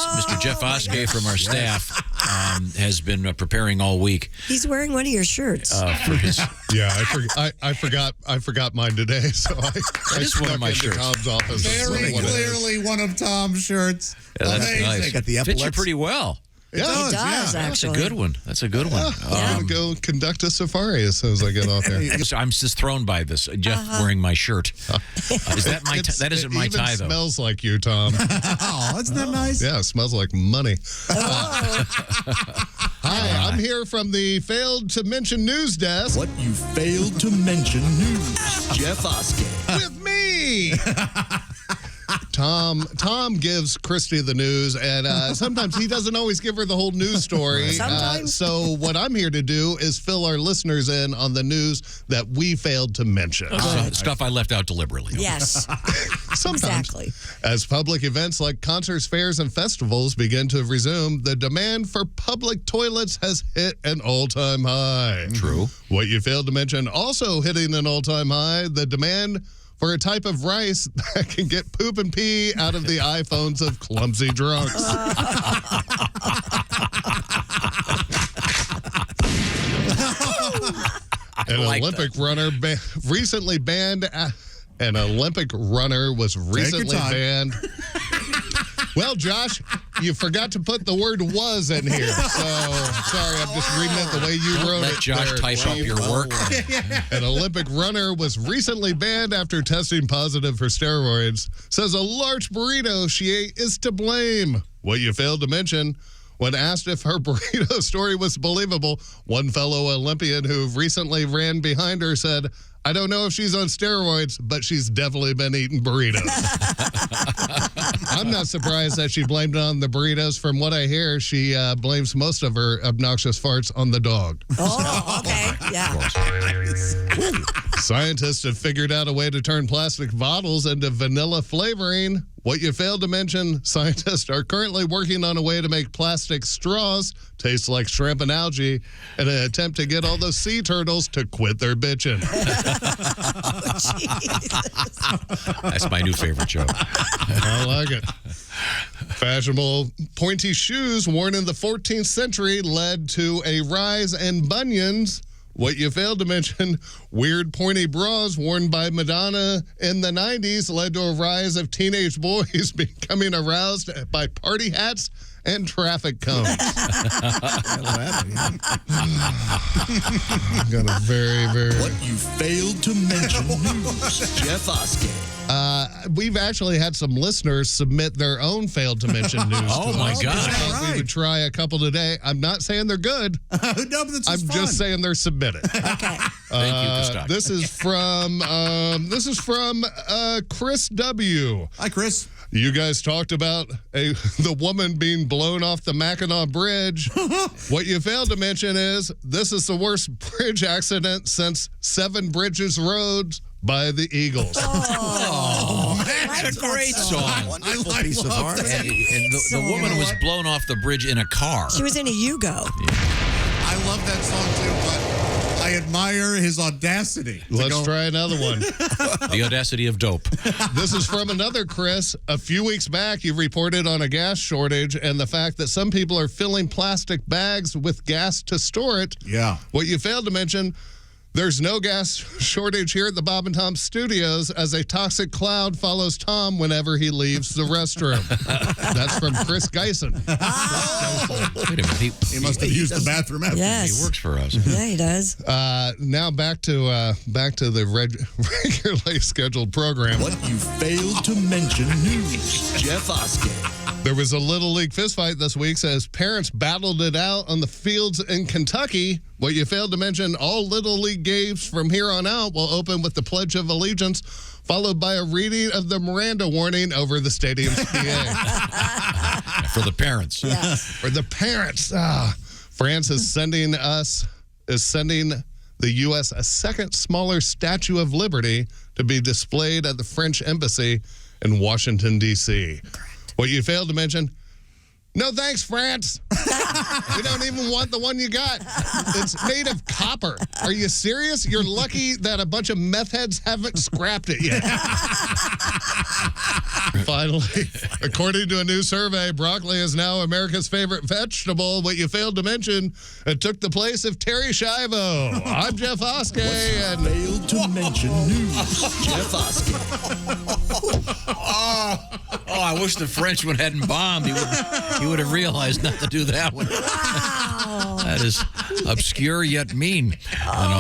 Mr. Jeff Oskey from our staff has been preparing all week. He's wearing one of your shirts. For his. Yeah, I forgot mine today, so I just one of my shirts. Tom's office. Very clearly one of Tom's shirts. Yeah, that's Amazing. nice. Got the Fits you epaulets. pretty well. It does, does, yeah. That's a actually. good one. That's a good one. I'm going to go conduct a safari as soon as I get off there. I'm just thrown by this. Jeff wearing my shirt. Is that my? That isn't my tie, though. It smells like you, Tom. Oh, that's not nice. Yeah, it smells like money. Hi, I'm here from the Failed to Mention News Desk. What you failed to mention news. Jeff Oskey. With me. Tom gives Christy the news, and sometimes he doesn't always give her the whole news story. Sometimes. So what I'm here to do is fill our listeners in on the news that we failed to mention. Stuff I left out deliberately. Yes, Sometimes. exactly. As public events like concerts, fairs, and festivals begin to resume, the demand for public toilets has hit an all-time high. True. What you failed to mention, also hitting an all-time high, the demand for a type of rice that can get poop and pee out of the iPhones of clumsy drunks. An Olympic runner recently banned. An Olympic runner was recently banned. Well, Josh, you forgot to put the word "was" in here. So, sorry, I'm just reading it the way you wrote Let it. Josh there, type up Chief. your work. An Olympic runner was recently banned after testing positive for steroids. Says a large burrito she ate is to blame. What you failed to mention, when asked if her burrito story was believable, one fellow Olympian who recently ran behind her said, "I don't know if she's on steroids, but she's definitely been eating burritos." I'm not surprised that she blamed it on the burritos. From what I hear, she blames most of her obnoxious farts on the dog. Oh, okay. Yeah. Scientists have figured out a way to turn plastic bottles into vanilla flavoring. What you failed to mention, scientists are currently working on a way to make plastic straws taste like shrimp and algae in an attempt to get all those sea turtles to quit their bitching. That's my new favorite joke. I like it. Fashionable pointy shoes worn in the 14th century led to a rise in bunions. What you failed to mention, weird pointy bras worn by Madonna in the 90s led to a rise of teenage boys becoming aroused by party hats and traffic cones. Got a very, very... What you failed to mention news. Jeff Oskey. We've actually had some listeners submit their own failed to mention news. Oh, to my us. God. I thought we would try a couple today. I'm not saying they're good. No, but it's I'm fun. just saying they're submitted. Okay. Thank you, Kostak. This is from Chris W. Hi, Chris. You guys talked about the woman being blown off the Mackinac Bridge. What you failed to mention is this is the worst bridge accident since Seven Bridges Road by the Eagles. Oh, That's a great song. Wonderful I piece of love art. that. And the woman was blown off the bridge in a car. She was in a Yugo. I love that song, too, but I admire his audacity. Let's try another one. The audacity of dope. This is from another Chris. A few weeks back, you reported on a gas shortage and the fact that some people are filling plastic bags with gas to store it. Yeah. What you failed to mention, there's no gas shortage here at the Bob and Tom studios as a toxic cloud follows Tom whenever he leaves the restroom. That's from Chris Geisen. Wait a minute. He must have used the bathroom after. Yes. He works for us. Yeah, he does. Now back to the regularly scheduled program. What you failed to mention news. Jeff Oskey. There was a Little League fistfight this week as parents battled it out on the fields in Kentucky. What you failed to mention, all Little League games from here on out will open with the Pledge of Allegiance, followed by a reading of the Miranda warning over the stadium's PA. For the parents. Yeah. For the parents. France is sending the U.S. a second smaller Statue of Liberty to be displayed at the French Embassy in Washington, D.C. What you failed to mention, no thanks, France. We don't even want the one you got. It's made of copper. Are you serious? You're lucky that a bunch of meth heads haven't scrapped it yet. Finally, according to a new survey, broccoli is now America's favorite vegetable. What you failed to mention, it took the place of Terry Schiavo. I'm Jeff Oskey. And Failed to mention news. Jeff Oskey. Oh, I wish the Frenchman hadn't bombed. He would have realized not to do that one. That is obscure yet mean. And all.